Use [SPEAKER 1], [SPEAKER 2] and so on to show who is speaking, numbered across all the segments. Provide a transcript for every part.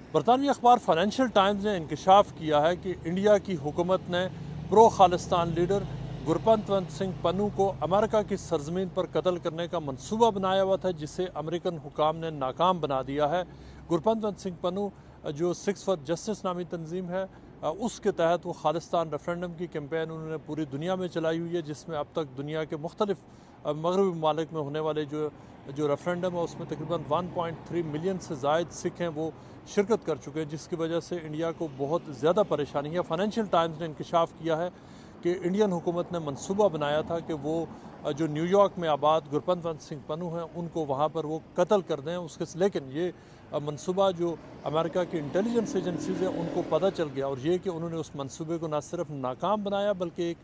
[SPEAKER 1] बरतानवी अखबार financial times ने इंकशाफ किया है कि इंडिया की हुकूमत ने प्रो खालिस्तान लीडर गुरपतवंत सिंह पन्नू को अमेरिका की सरजमीन पर कत्ल करने का मंसूबा बनाया हुआ था, जिसे अमेरिकन हुकाम ने नाकाम बना दिया है। गुरपतवंत सिंह पन्नू जो 6 फॉर जस्टिस नामी तंजीम है, उसके तहत वो खालिस्तान रेफरेंडम की कैंपेन उन्होंने पूरी दुनिया में चलाई हुई है, जिसमें अब तक दुनिया के मुख्तलिफ मगरबी ममालिक में होने वाले जो जो रेफरेंडम है उसमें तकरीबन 1.3 मिलियन से ज़ायद सिख हैं वो शिरकत कर चुके हैं, जिसकी वजह से इंडिया को बहुत ज़्यादा परेशानी है। फाइनेंशियल टाइम्स ने इंकशाफ किया है कि इंडियन हुकूमत ने मंसूबा बनाया था कि वो जो न्यूयॉर्क में आबाद गुरपतवंत सिंह पन्नू हैं उनको वहाँ पर वो कत्ल कर दें उसके, लेकिन ये मंसूबा जो अमेरिका की इंटेलिजेंस एजेंसीज है उनको पता चल गया, और ये कि उन्होंने उस मंसूबे को न सिर्फ नाकाम बनाया बल्कि एक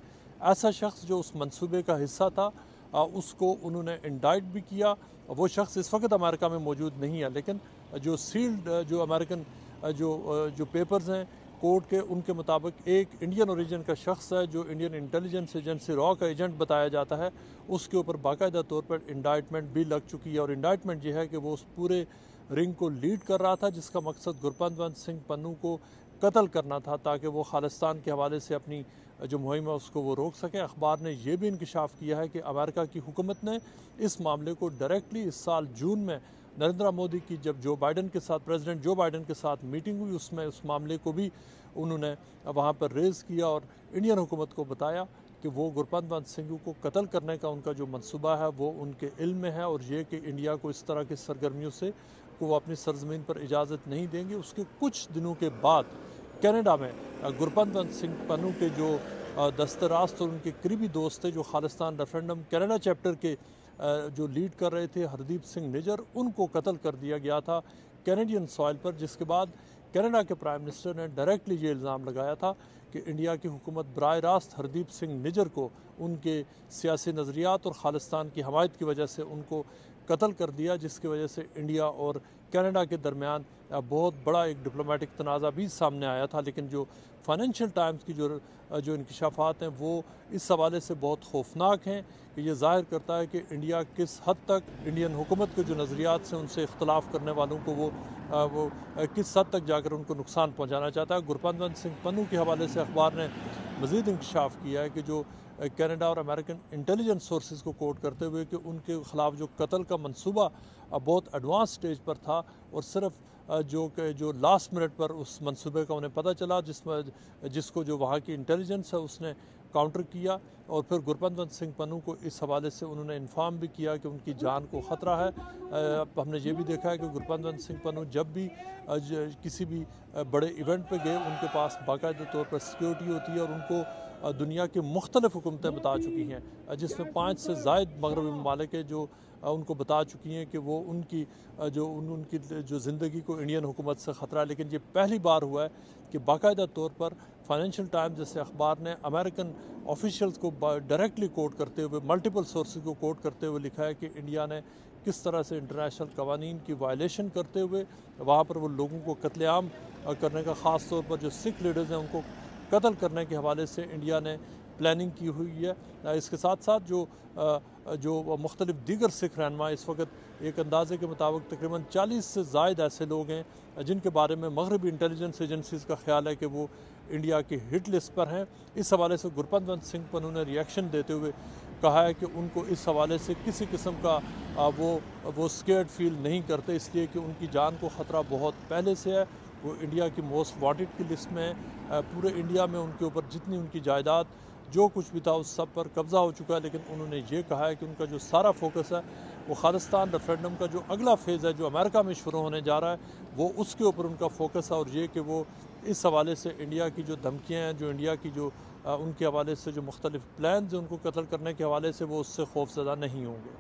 [SPEAKER 1] ऐसा शख्स जो उस मंसूबे का हिस्सा था उसको उन्होंने इंडाइट भी किया। वो शख्स इस वक्त अमेरिका में मौजूद नहीं है, लेकिन जो सील्ड जो अमेरिकन जो पेपर्स हैं कोर्ट के, उनके मुताबिक एक इंडियन ओरिजिन का शख्स है जो इंडियन इंटेलिजेंस एजेंसी रॉ का एजेंट बताया जाता है, उसके ऊपर बाकायदा तौर पर इंडाइटमेंट भी लग चुकी है। और इंडाइटमेंट ये है कि वो उस पूरे रिंग को लीड कर रहा था जिसका मकसद गुरपतवंत सिंह पन्नू को कत्ल करना था, ताकि वो खालिस्तान के हवाले से अपनी जो मुहिम है उसको वो रोक सके। अखबार ने यह भी इंकशाफ किया है कि अमेरिका की हुकूमत ने इस मामले को डायरेक्टली इस साल जून में नरेंद्र मोदी की जब जो बाइडन के साथ प्रेसिडेंट जो बाइडन के साथ मीटिंग हुई उसमें उस मामले को भी उन्होंने वहाँ पर रेज़ किया और इंडियन हुकूमत को बताया कि वो गुरपतवंत सिंह को कत्ल करने का उनका जो मंसूबा है वो उनके इल्म में है, और ये कि इंडिया को इस तरह की सरगर्मियों से को वो अपनी सरजमीन पर इजाज़त नहीं देंगे। उसके कुछ दिनों के बाद कनाडा में गुरपतवंत सिंह पन्नू के जो दस्तरास्त और उनके करीबी दोस्त थे जो खालिस्तान रेफरेंडम कनाडा चैप्टर के जो लीड कर रहे थे हरदीप सिंह निजर, उनको कत्ल कर दिया गया था कैनेडियन सॉइल पर, जिसके बाद कनाडा के प्राइम मिनिस्टर ने डायरेक्टली ये इल्ज़ाम लगाया था कि इंडिया की हुकूमत बराह रास्त हरदीप सिंह निजर को उनके सियासी नज़रियात और खालिस्तान की हमायत की वजह से उनको कत्ल कर दिया, जिसकी वजह से इंडिया और कनाडा के दरमियान बहुत बड़ा एक डिप्लोमेटिक तनाज़ा भी सामने आया था। लेकिन जो फाइनेंशियल टाइम्स की जो इंकशाफात हैं वो इस हवाले से बहुत खौफनाक हैं कि ये ज़ाहिर करता है कि इंडिया किस हद तक इंडियन हुकूमत के जो नज़रियात से उनसे इख्तलाफ करने वालों को वो किस हद तक जाकर उनको नुकसान पहुँचाना चाहता है। गुरपतवंत सिंह पन्नू के हवाले से अखबार ने मज़ीद इंकशाफ किया है कि जो कनाडा और अमेरिकन इंटेलिजेंस सोर्सेज को कोट करते हुए कि उनके ख़िलाफ़ जो कत्ल का मंसूबा बहुत एडवांस स्टेज पर था और सिर्फ जो लास्ट मिनट पर उस मंसूबे का उन्हें पता चला जिसको जो वहाँ की इंटेलिजेंस है उसने काउंटर किया, और फिर गुरपतवंत सिंह पन्नू को इस हवाले से उन्होंने इन्फॉर्म भी किया कि उनकी जान को ख़तरा है। हमने ये भी देखा है कि गुरपतवंत सिंह पन्नू जब भी किसी भी बड़े इवेंट पर गए उनके पास बाकायदा तौर पर सिक्योरिटी होती है, और उनको दुनिया की मुख्तलिफ हुकूमतें बता चुकी हैं, जिसमें 5 से ज़ायद मगरबी ममालिक है जो उनको बता चुकी हैं कि वो उनकी जो ज़िंदगी को इंडियन हुकूमत से ख़तरा है। लेकिन ये पहली बार हुआ है कि बाकायदा तौर पर फाइनेंशियल टाइम्स जैसे अखबार ने अमेरिकन ऑफिशियल्स को डायरेक्टली कोट करते हुए, मल्टीपल सोर्सेज को कोट करते हुए लिखा है कि इंडिया ने किस तरह से इंटरनेशनल कवानीन की वायलेशन करते हुए वहाँ पर वो लोगों को कत्लेआम करने का, ख़ास तौर पर जो सिख लीडर्स हैं उनको कत्ल करने के हवाले से इंडिया ने प्लानिंग की हुई है। इसके साथ साथ जो मुख्तलिफ दीगर सिख रहनुमा इस वक्त एक अंदाजे के मुताबिक तकरीबन 40 से ज़ायद ऐसे लोग हैं जिनके बारे में मगरबी इंटेलिजेंस एजेंसीज़ का ख्याल है कि वो इंडिया की हिट लिस्ट पर हैं। इस हवाले से गुरपतवंत सिंह पन्नू ने रिएक्शन देते हुए कहा है कि उनको इस हवाले से किसी किस्म का वो स्केर्ड फील नहीं करते, इसलिए कि उनकी जान को ख़तरा बहुत पहले से है। वो इंडिया की मोस्ट वांटेड की लिस्ट में है। पूरे इंडिया में उनके ऊपर जितनी उनकी जायदाद जो कुछ भी था उस सब पर कब्ज़ा हो चुका है, लेकिन उन्होंने ये कहा है कि उनका जो सारा फोकस है वो खालिस्तान रेफरेंडम का जो अगला फेज़ है जो अमेरिका में शुरू होने जा रहा है वो उसके ऊपर उनका फोकस है, और ये कि वो इस हवाले से इंडिया की जो धमकियाँ हैं, जो इंडिया की जो उनके हवाले से जो मुख्तलिफ प्लान हैं उनको कत्ल करने के हवाले से वो उससे खौफज़दा नहीं होंगे।